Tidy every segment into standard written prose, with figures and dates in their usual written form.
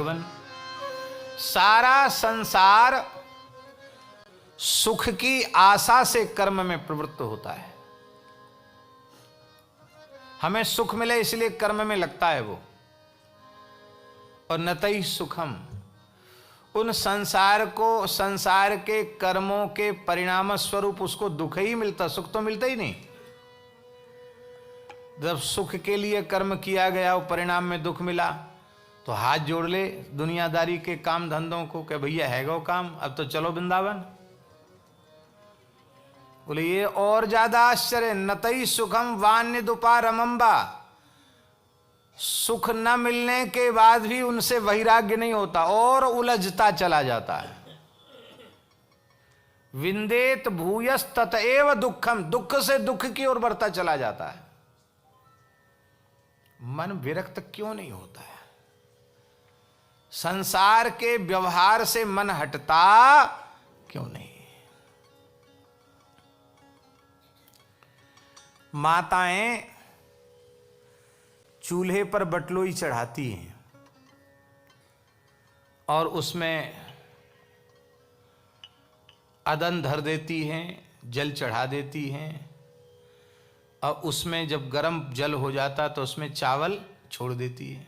भगवान, सारा संसार सुख की आशा से कर्म में प्रवृत्त होता है। हमें सुख मिले इसलिए कर्म में लगता है वो। और नतई सुखम, उन संसार को, संसार के कर्मों के परिणाम स्वरूप उसको दुख ही मिलता, सुख तो मिलता ही नहीं। जब सुख के लिए कर्म किया गया वो परिणाम में दुख मिला तो हाथ जोड़ ले दुनियादारी के काम धंधों को कि भैया है गो काम, अब तो चलो वृंदावन। बोले ये और ज्यादा आश्चर्य, नतई सुखम वान्य दुपा रमम्बा, सुख न मिलने के बाद भी उनसे वैराग्य नहीं होता और उलझता चला जाता है। विंदेत भूयस ततएव दुखम, दुख से दुख की ओर बढ़ता चला जाता है। मन विरक्त क्यों नहीं होता है? संसार के व्यवहार से मन हटता क्यों नहीं? माताएं चूल्हे पर बटलोई चढ़ाती हैं और उसमें अदन धर देती हैं, जल चढ़ा देती हैं, और उसमें जब गर्म जल हो जाता तो उसमें चावल छोड़ देती है।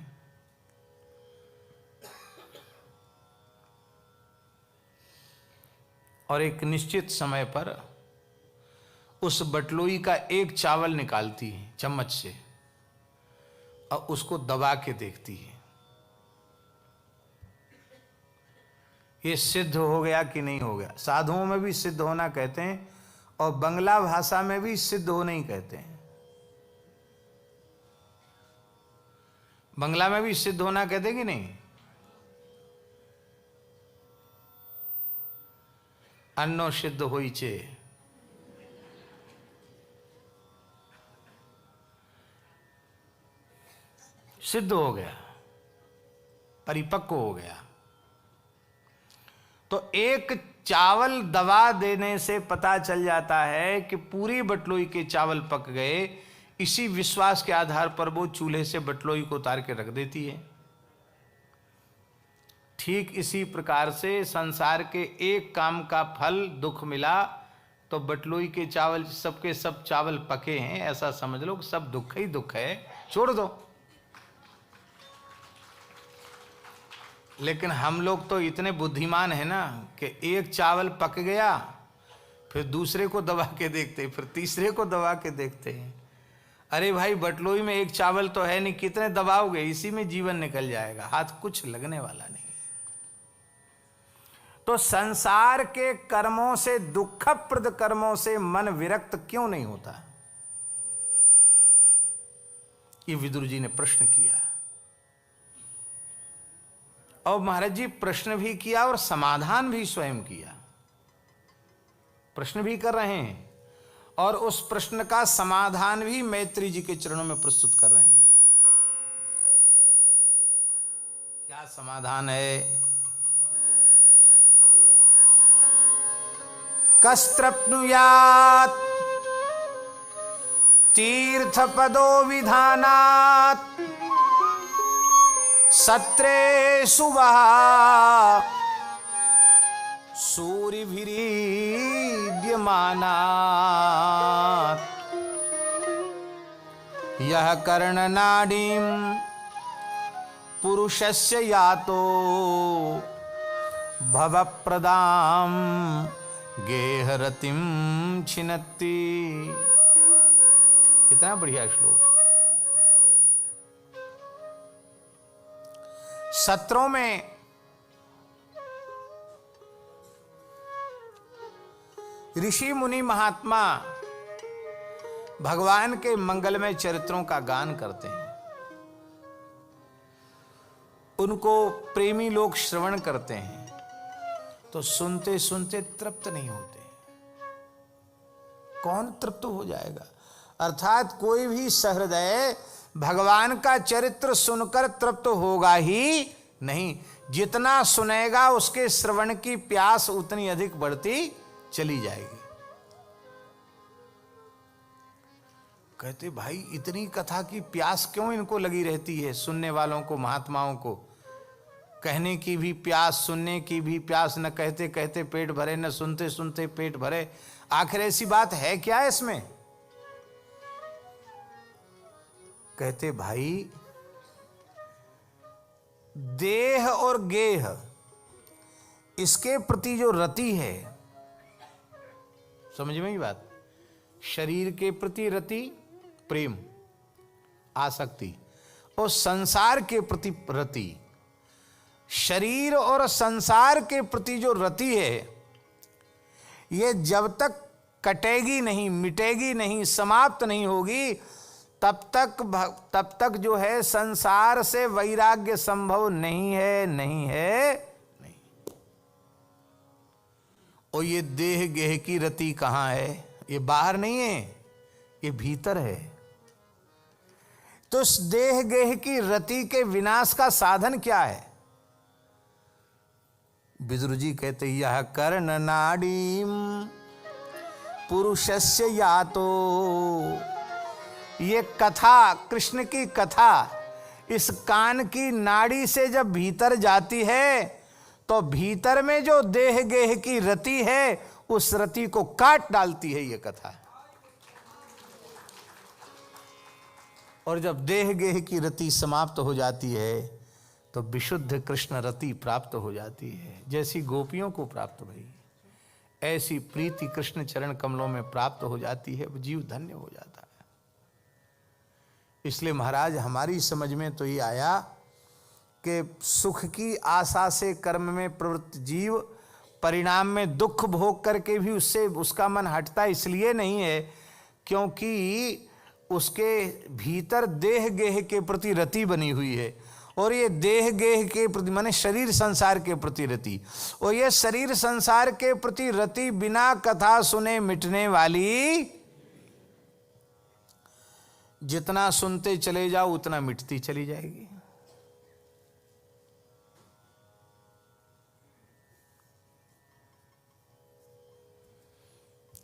और एक निश्चित समय पर उस बटलोई का एक चावल निकालती है चम्मच से और उसको दबा के देखती है, ये सिद्ध हो गया कि नहीं हो गया। साधुओं में भी सिद्ध होना कहते हैं और बंगला भाषा में भी सिद्ध होना ही कहते हैं। बंगला में भी सिद्ध होना कहते हैं कि नहीं? अन्नो सिद्ध होइचे, सिद्ध हो गया, परिपक्व हो गया। तो एक चावल दबा देने से पता चल जाता है कि पूरी बटलोई के चावल पक गए। इसी विश्वास के आधार पर वो चूल्हे से बटलोई को उतार के रख देती है। ठीक इसी प्रकार से संसार के एक काम का फल दुख मिला तो बटलोई के चावल, सबके सब चावल पके हैं ऐसा समझ लो, सब दुख ही दुख है, छोड़ दो। लेकिन हम लोग तो इतने बुद्धिमान हैं ना कि एक चावल पक गया फिर दूसरे को दबा के देखते, फिर तीसरे को दबा के देखते हैं। अरे भाई बटलोई में एक चावल तो है नहीं, कितने दबाओगे, इसी में जीवन निकल जाएगा, हाथ कुछ लगने वाला नहीं। तो संसार के कर्मों से, दुखप्रद कर्मों से मन विरक्त क्यों नहीं होता? ये विदुर जी ने प्रश्न किया। और महाराज जी प्रश्न भी किया और समाधान भी स्वयं किया। प्रश्न भी कर रहे हैं और उस प्रश्न का समाधान भी मैत्री जी के चरणों में प्रस्तुत कर रहे हैं। क्या समाधान है? कस्त्रप्नुयात् तीर्थपदो विधानात् सत्रेषु वः सूरिभिरीड्यमानात् यः कर्णनाडीं पुरुषस्य यातो भवप्रदां गेहरतिं छिनत्ति। कितना बढ़िया श्लोक। सत्रों में ऋषि मुनि महात्मा भगवान के मंगलमय चरित्रों का गान करते हैं, उनको प्रेमी लोग श्रवण करते हैं तो सुनते सुनते तृप्त नहीं होते। कौन तृप्त हो जाएगा? अर्थात कोई भी सहृदय भगवान का चरित्र सुनकर तृप्त होगा ही नहीं। जितना सुनेगा उसके श्रवण की प्यास उतनी अधिक बढ़ती चली जाएगी। कहते भाई इतनी कथा की प्यास क्यों इनको लगी रहती है, सुनने वालों को, महात्माओं को? कहने की भी प्यास, सुनने की भी प्यास, न कहते कहते पेट भरे, न सुनते सुनते पेट भरे। आखिर ऐसी बात है क्या इसमें? कहते भाई, देह और गेह इसके प्रति जो रति है, समझ में ही बात, शरीर के प्रति रति प्रेम आसक्ति, और संसार के प्रति रति, शरीर और संसार के प्रति जो रति है, ये जब तक कटेगी नहीं, मिटेगी नहीं, समाप्त नहीं होगी, तब तक जो है संसार से वैराग्य संभव नहीं है, नहीं है, नहीं। और ये देह गेह की रति कहाँ है? ये बाहर नहीं है, ये भीतर है। तो इस देह गेह की रति के विनाश का साधन क्या है? विदुर जी कहते, यह कर्ण नाड़ीम पुरुषस्य यातो। ये कथा, कृष्ण की कथा, इस कान की नाड़ी से जब भीतर जाती है तो भीतर में जो देह गेह की रति है, उस रति को काट डालती है ये कथा। और जब देह गेह की रति समाप्त हो जाती है तो विशुद्ध कृष्ण रति प्राप्त हो जाती है। जैसी गोपियों को प्राप्त भई, ऐसी प्रीति कृष्ण चरण कमलों में प्राप्त हो जाती है, जीव धन्य हो जाता है। इसलिए महाराज, हमारी समझ में तो ये आया कि सुख की आशा से कर्म में प्रवृत्त जीव परिणाम में दुख भोग करके भी उससे उसका मन हटता इसलिए नहीं है क्योंकि उसके भीतर देह गेह के प्रति रति बनी हुई है। और ये देह गेह के प्रति माने शरीर संसार के प्रति रति, और ये शरीर संसार के प्रति रति बिना कथा सुने मिटने वाली। जितना सुनते चले जाओ उतना मिटती चली जाएगी।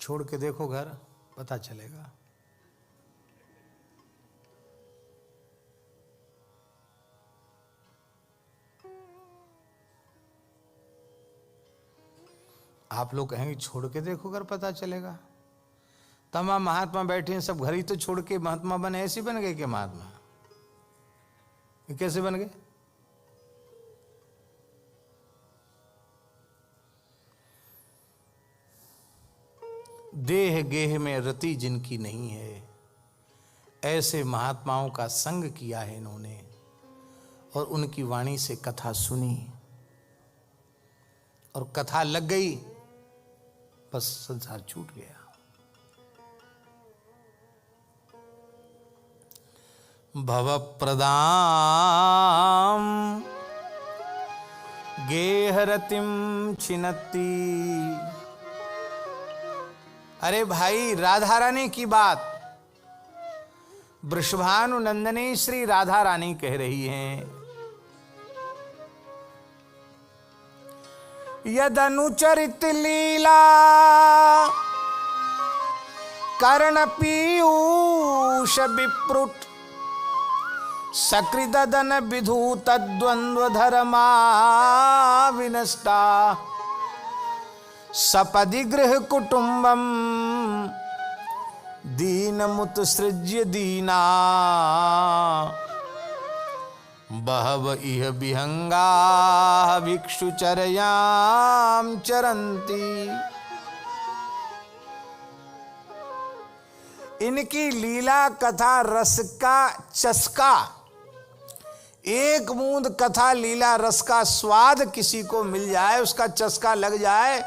छोड़ के देखो घर, पता चलेगा। आप लोग कहेंगे छोड़ के देखो घर, पता चलेगा। तमाम महात्मा बैठे हैं, सब घर ही तो छोड़ के महात्मा बने। ऐसे बन गए कि महात्मा? ये कैसे बन गए? देह गेह में रति जिनकी नहीं है, ऐसे महात्माओं का संग किया है इन्होंने और उनकी वाणी से कथा सुनी और कथा लग गई, बस संसार छूट गया। भव प्रदाम गेहरतिम छिनत्ती। अरे भाई, राधा रानी की बात वृषभानु नंदनी श्री राधा रानी कह रही हैं। यदनुचरित लीला कर्ण पीयूष विप्रुट सकृदन विधूत द्वंद्व धर्मा विनष्टा सपदि गृह कुटुंबम दीनमुत्सृज्य दीना बहव इह विहंगा भिक्षुचर्याम चरंती। इनकी लीला कथा रस का चस्का, एक बूंद कथा लीला रस का स्वाद किसी को मिल जाए, उसका चस्का लग जाए।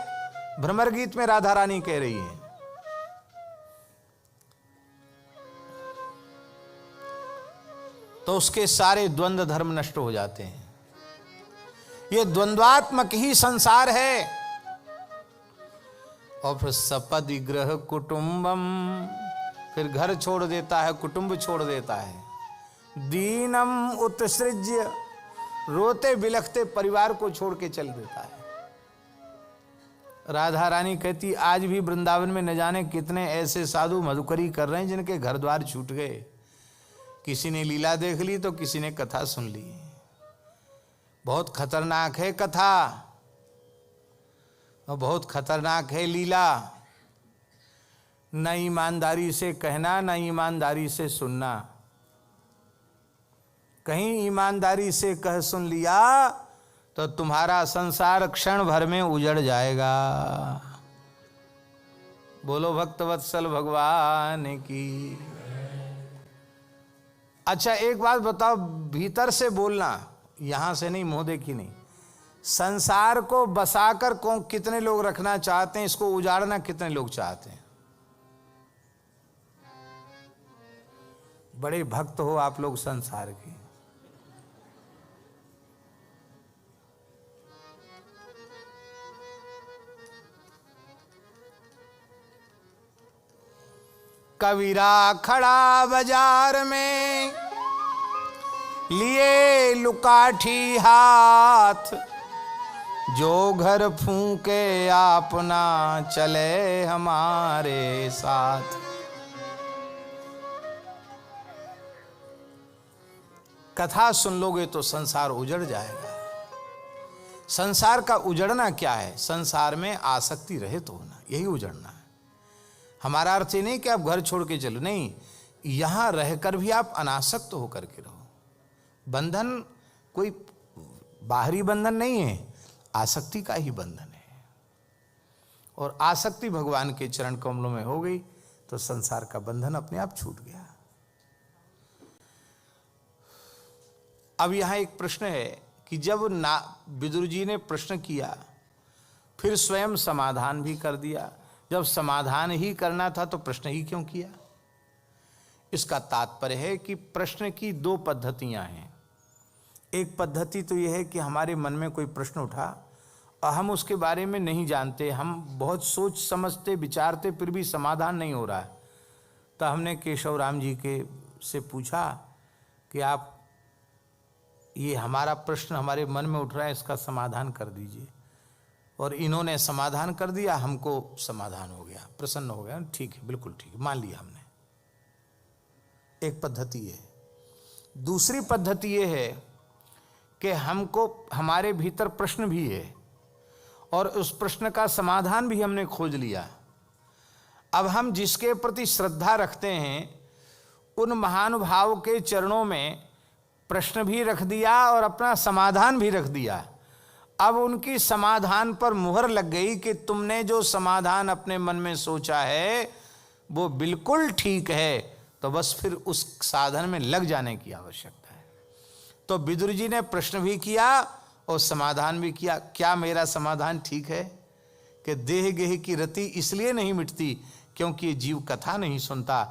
भ्रमर गीत में राधा रानी कह रही है, तो उसके सारे द्वंद्व धर्म नष्ट हो जाते हैं। ये द्वंद्वात्मक ही संसार है। और फिर सपदि गृह कुटुंबम, फिर घर छोड़ देता है, कुटुंब छोड़ देता है। दीनम उत्सृज्य, रोते बिलखते परिवार को छोड़ के चल देता है। राधा रानी कहती, आज भी वृंदावन में न जाने कितने ऐसे साधु मधुकरी कर रहे हैं जिनके घर द्वार छूट गए। किसी ने लीला देख ली तो किसी ने कथा सुन ली। बहुत खतरनाक है कथा और बहुत खतरनाक है लीला। न ईमानदारी से कहना, न ईमानदारी से सुनना। कहीं ईमानदारी से कह सुन लिया तो तुम्हारा संसार क्षण भर में उजड़ जाएगा। बोलो भक्तवत्सल भगवान की। अच्छा एक बात बताओ, भीतर से बोलना, यहां से नहीं, मुंह देखी नहीं। संसार को बसाकर कितने लोग रखना चाहते हैं, इसको उजाड़ना कितने लोग चाहते हैं? बड़े भक्त हो आप लोग संसार के। कबीरा खड़ा बाजार में लिए लुकाठी हाथ, जो घर फूके अपना चले हमारे साथ। कथा सुन लोगे तो संसार उजड़ जाएगा। संसार का उजड़ना क्या है? संसार में आसक्ति रहित होना, यही उजड़ना है। हमारा अर्थ ये नहीं कि आप घर छोड़ के चलो, नहीं, यहां रहकर भी आप अनासक्त होकर के रहो। बंधन कोई बाहरी बंधन नहीं है, आसक्ति का ही बंधन है। और आसक्ति भगवान के चरण कमलों में हो गई तो संसार का बंधन अपने आप छूट गया। अब यहां एक प्रश्न है कि जब विदुर जी ने प्रश्न किया, फिर स्वयं समाधान भी कर दिया। जब समाधान ही करना था तो प्रश्न ही क्यों किया? इसका तात्पर्य है कि प्रश्न की दो पद्धतियां हैं। एक पद्धति तो यह है कि हमारे मन में कोई प्रश्न उठा और हम उसके बारे में नहीं जानते, हम बहुत सोच समझते विचारते, फिर भी समाधान नहीं हो रहा है, तो हमने केशव राम जी के से पूछा कि आप ये हमारा प्रश्न हमारे मन में उठ रहा है, इसका समाधान कर दीजिए। और इन्होंने समाधान कर दिया, हमको समाधान हो गया, प्रसन्न हो गया, ठीक है, बिल्कुल ठीक है, मान लिया हमने। एक पद्धति है। दूसरी पद्धति ये है कि हमको हमारे भीतर प्रश्न भी है और उस प्रश्न का समाधान भी हमने खोज लिया। अब हम जिसके प्रति श्रद्धा रखते हैं उन महानुभाव के चरणों में प्रश्न भी रख दिया और अपना समाधान भी रख दिया। अब उनकी समाधान पर मुहर लग गई कि तुमने जो समाधान अपने मन में सोचा है वो बिल्कुल ठीक है, तो बस फिर उस साधन में लग जाने की आवश्यकता है। तो विदुर जी ने प्रश्न भी किया और समाधान भी किया। क्या मेरा समाधान ठीक है? कि देह गेह की रति इसलिए नहीं मिटती क्योंकि ये जीव कथा नहीं सुनता।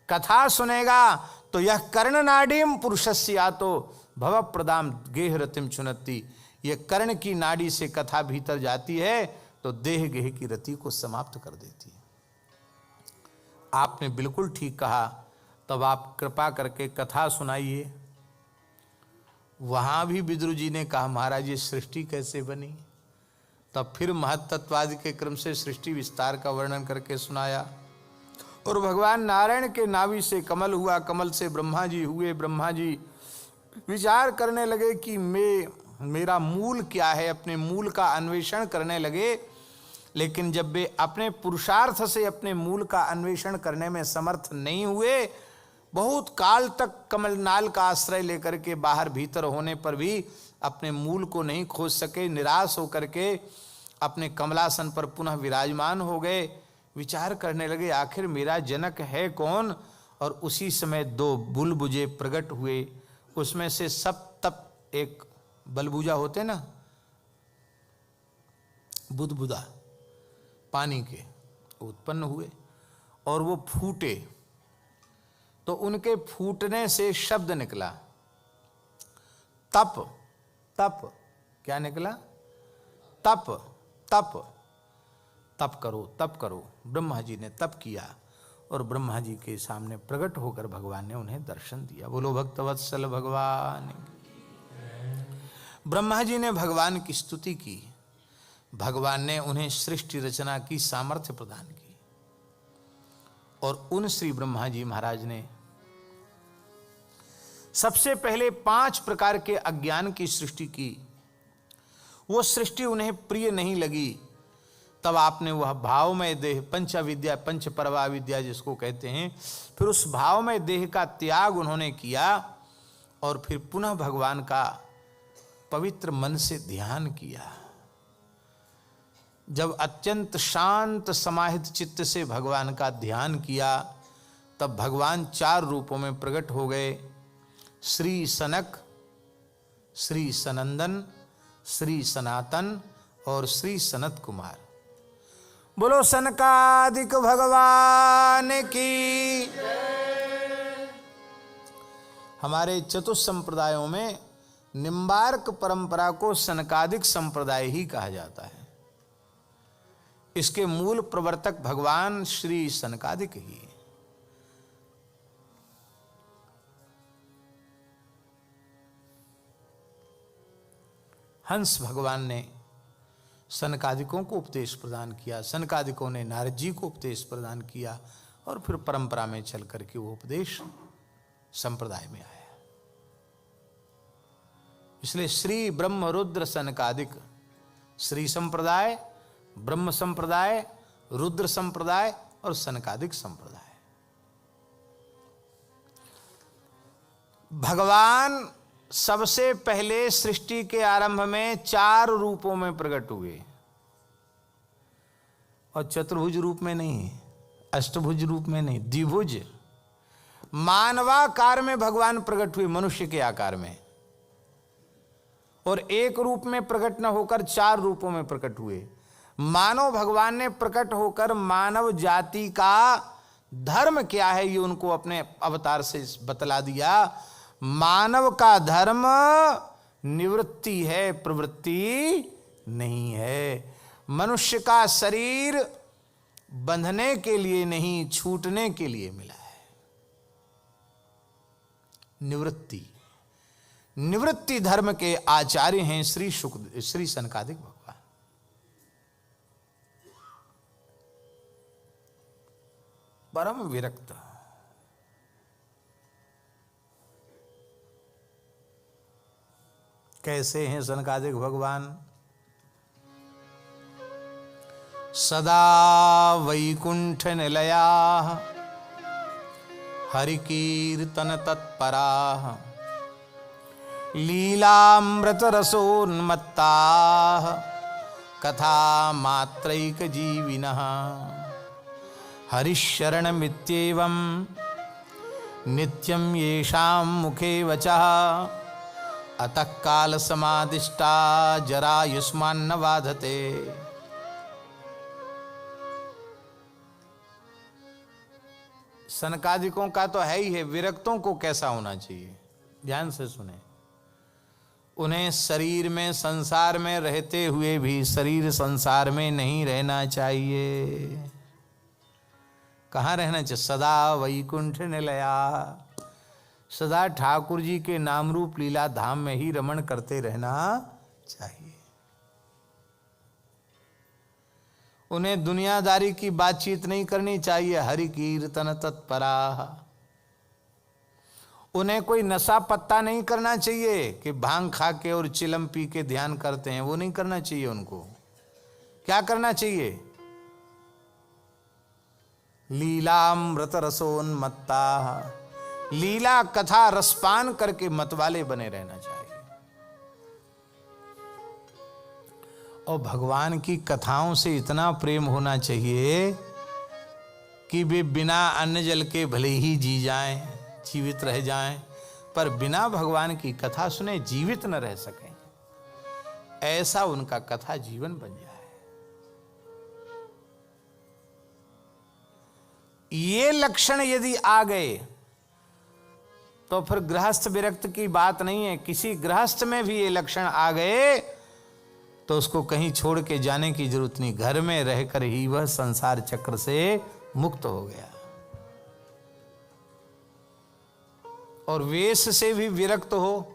कथा सुनेगा तो यह कर्ण नाडीम पुरुषस्य तो भव प्रदाम गेह रतिम चुनती। ये कर्ण की नाड़ी से कथा भीतर जाती है तो देह गेह की रति को समाप्त कर देती है। आपने बिल्कुल ठीक कहा, तब आप कृपा करके कथा सुनाइए। वहां भी विदुर जी ने कहा महाराज ये सृष्टि कैसे बनी? तब फिर महत्त्ववाद के क्रम से सृष्टि विस्तार का वर्णन करके सुनाया। और भगवान नारायण के नाभि से कमल हुआ, कमल से ब्रह्मा जी हुए, ब्रह्मा जी विचार करने लगे कि मेरा मूल क्या है, अपने मूल का अन्वेषण करने लगे। लेकिन जब वे अपने पुरुषार्थ से अपने मूल का अन्वेषण करने में समर्थ नहीं हुए, बहुत काल तक कमलनाल का आश्रय लेकर के बाहर भीतर होने पर भी अपने मूल को नहीं खोज सके, निराश होकर के अपने कमलासन पर पुनः विराजमान हो गए। विचार करने लगे आखिर मेरा जनक है कौन? और उसी समय दो बुलबुजे प्रकट हुए। उसमें से सब तप एक बलबुजा होते ना, बुदबुदा पानी के उत्पन्न हुए और वो फूटे। तो उनके फूटने से शब्द निकला तप। तप क्या निकला? तप तप तप करो, तप करो। ब्रह्मा जी ने तप किया और ब्रह्मा जी के सामने प्रकट होकर भगवान ने उन्हें दर्शन दिया। बोलो भक्तवत्सल भगवान। ब्रह्मा जी ने भगवान की स्तुति की, भगवान ने उन्हें सृष्टि रचना की सामर्थ्य प्रदान की। और उन श्री ब्रह्मा जी महाराज ने सबसे पहले 5 प्रकार के अज्ञान की सृष्टि की वो सृष्टि उन्हें प्रिय नहीं लगी, तब आपने वह भावमय देह, पंचविद्या, पंच परवा विद्या जिसको कहते हैं, फिर उस भावमय देह का त्याग उन्होंने किया और फिर पुनः भगवान का पवित्र मन से ध्यान किया। जब अत्यंत शांत समाहित चित्त से भगवान का ध्यान किया, तब भगवान 4 रूपों में प्रकट हो गए। श्री सनक, श्री सनंदन, श्री सनातन और श्री सनत कुमार। बोलो सनकादिक भगवान की। हमारे चतुसंप्रदायों में निम्बार्क परंपरा को सनकादिक संप्रदाय ही कहा जाता है। इसके मूल प्रवर्तक भगवान श्री सनकादिक ही। हंस भगवान ने सनकादिकों को उपदेश प्रदान किया, सनकादिकों ने नारद जी को उपदेश प्रदान किया और फिर परंपरा में चल करके वो उपदेश संप्रदाय में आया। इसलिए श्री ब्रह्म रुद्र सनकादिक, श्री संप्रदाय, ब्रह्म संप्रदाय, रुद्र संप्रदाय और सनकादिक संप्रदाय। भगवान सबसे पहले सृष्टि के आरंभ में 4 रूपों में प्रकट हुए और चतुर्भुज रूप में नहीं, अष्टभुज रूप में नहीं, द्विभुज मानवाकार में भगवान प्रकट हुए, मनुष्य के आकार में। और एक रूप में प्रकट न होकर 4 रूपों में प्रकट हुए। मानव भगवान ने प्रकट होकर मानव जाति का धर्म क्या है ये उनको अपने अवतार से बतला दिया। मानव का धर्म निवृत्ति है, प्रवृत्ति नहीं है। मनुष्य का शरीर बंधने के लिए नहीं, छूटने के लिए मिला है। निवृत्ति, निवृत्ति धर्म के आचार्य हैं श्री सनकादिक भगवान। परम विरक्त। कैसे हैं सनकादिक भगवान? सदा वैकुंठ निलया हरिकीर्तन तत्परा लीलामृत रसोन्मत्ता कथा मात्रैक जीविनः हरिशरणमित्येवं नित्यं येषां मुखे वचः अतः काल समादिष्टा जरायुष्मान् न बाधते। सनकादिकों का तो है ही है, विरक्तों को कैसा होना चाहिए? ध्यान से सुने। उन्हें शरीर में, संसार में रहते हुए भी शरीर संसार में नहीं रहना चाहिए। कहाँ रहना चाहिए? सदा वैकुंठ निलया, सदा ठाकुर जी के नाम रूप लीला धाम में ही रमण करते रहना चाहिए। उन्हें दुनियादारी की बातचीत नहीं करनी चाहिए। हरि कीर्तन तत्परा, उन्हें कोई नशा पत्ता नहीं करना चाहिए कि भांग खा के और चिलम पी के ध्यान करते हैं, वो नहीं करना चाहिए। उनको क्या करना चाहिए? लीलामृत रसोन्मत्ता, लीला कथा रसपान करके मतवाले बने रहना चाहिए। और भगवान की कथाओं से इतना प्रेम होना चाहिए कि वे बिना अन्न जल के भले ही जी जाएं, जीवित रह जाएं, पर बिना भगवान की कथा सुने जीवित न रह सकें। ऐसा उनका कथा जीवन बन जाए। ये लक्षण यदि आ गए तो फिर गृहस्थ विरक्त की बात नहीं है। किसी गृहस्थ में भी ये लक्षण आ गए तो उसको कहीं छोड़ के जाने की जरूरत नहीं, घर में रहकर ही वह संसार चक्र से मुक्त हो गया। और वेश से भी विरक्त हो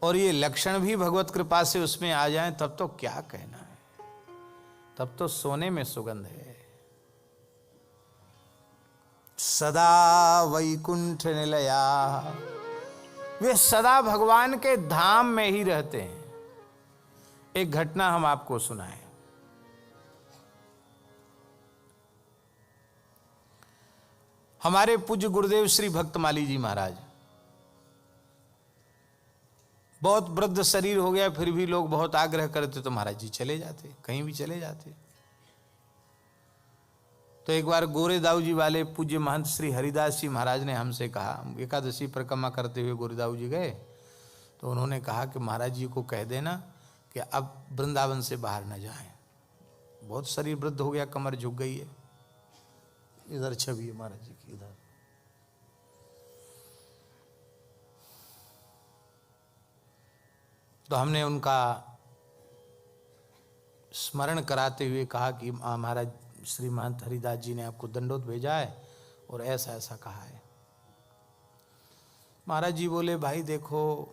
और ये लक्षण भी भगवत कृपा से उसमें आ जाएं, तब तो क्या कहना है, तब तो सोने में सुगंध है। सदा वैकुंठ निलया, वे सदा भगवान के धाम में ही रहते हैं। एक घटना हम आपको सुनाएं। हमारे पूज्य गुरुदेव श्री भक्तमाली जी महाराज, बहुत वृद्ध शरीर हो गया, फिर भी लोग बहुत आग्रह करते तो महाराज जी चले जाते, कहीं भी चले जाते। तो एक बार गोरेदाऊ जी वाले पूज्य महंत श्री हरिदास जी महाराज ने हमसे कहा, एकादशी परिक्रमा करते हुए गोरेदाऊ जी गए, तो उन्होंने कहा कि महाराज जी को कह देना कि अब वृंदावन से बाहर न जाएं, बहुत शरीर वृद्ध हो गया, कमर झुक गई है। इधर छवि है महाराज जी की, इधर। तो हमने उनका स्मरण कराते हुए कहा कि महाराज श्री महंत हरिदास जी ने आपको दंडोत भेजा है और ऐसा ऐसा कहा है। महाराज जी बोले, भाई देखो,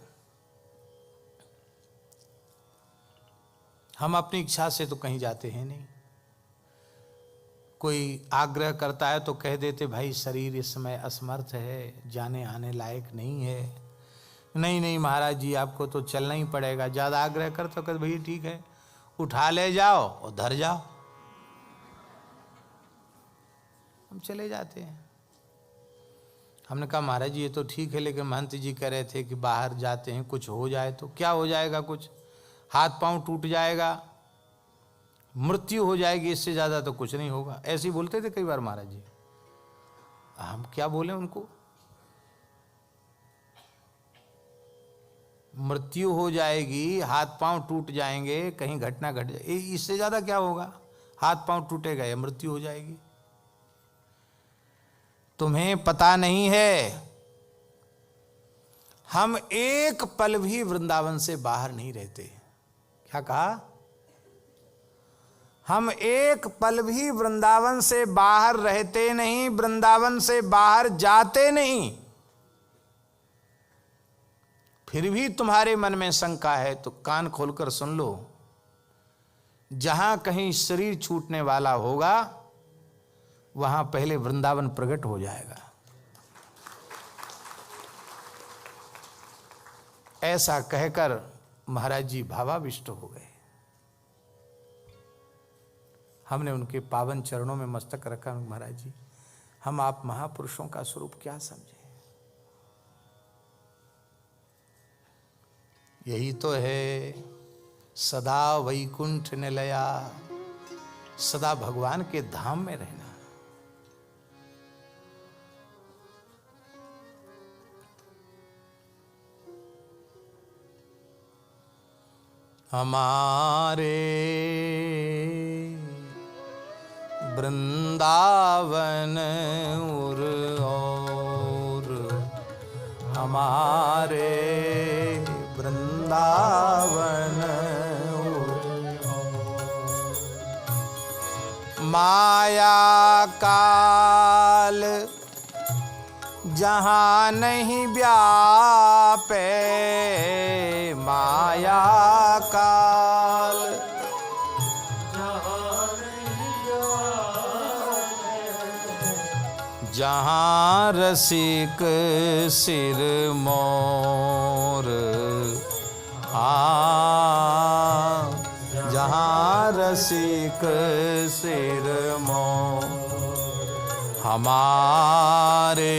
हम अपनी इच्छा से तो कहीं जाते हैं नहीं, कोई आग्रह करता है तो कह देते भाई शरीर इस समय असमर्थ है, जाने आने लायक नहीं है। नहीं नहीं महाराज जी आपको तो चलना ही पड़ेगा। ज़्यादा आग्रह कर तो कहते भाई ठीक है, उठा ले जाओ और धर जाओ। हम चले जाते हैं। हमने कहा महाराज जी ये तो ठीक है, लेकिन महंत जी कह रहे थे कि बाहर जाते हैं कुछ हो जाए तो। क्या हो जाएगा? कुछ हाथ पांव टूट जाएगा, मृत्यु हो जाएगी, इससे ज़्यादा तो कुछ नहीं होगा। ऐसे ही बोलते थे कई बार महाराज जी। हम क्या बोले उनको? मृत्यु हो जाएगी, हाथ पांव टूट जाएंगे, कहीं घटना घट जाए, इससे ज़्यादा क्या होगा? हाथ पांव टूटेगा या मृत्यु हो जाएगी। तुम्हें पता नहीं है, हम एक पल भी वृंदावन से बाहर नहीं रहते। क्या कहा? हम एक पल भी वृंदावन से बाहर रहते नहीं, वृंदावन से बाहर जाते नहीं। फिर भी तुम्हारे मन में शंका है तो कान खोलकर सुन लो। जहां कहीं शरीर छूटने वाला होगा वहां पहले वृंदावन प्रकट हो जाएगा। ऐसा कहकर महाराज जी भावाविष्ट हो गए। हमने उनके पावन चरणों में मस्तक रखा। महाराज जी, हम आप महापुरुषों का स्वरूप क्या समझे? यही तो है सदा वैकुंठ निलया, सदा भगवान के धाम में रहना। हमारे वृंदावन और हमारे वृंदावन माया काल जहाँ नहीं व्यापे, माया काल जहाँ रसिक सिर मोर, जहाँ रसिक सिर मोर, हमारे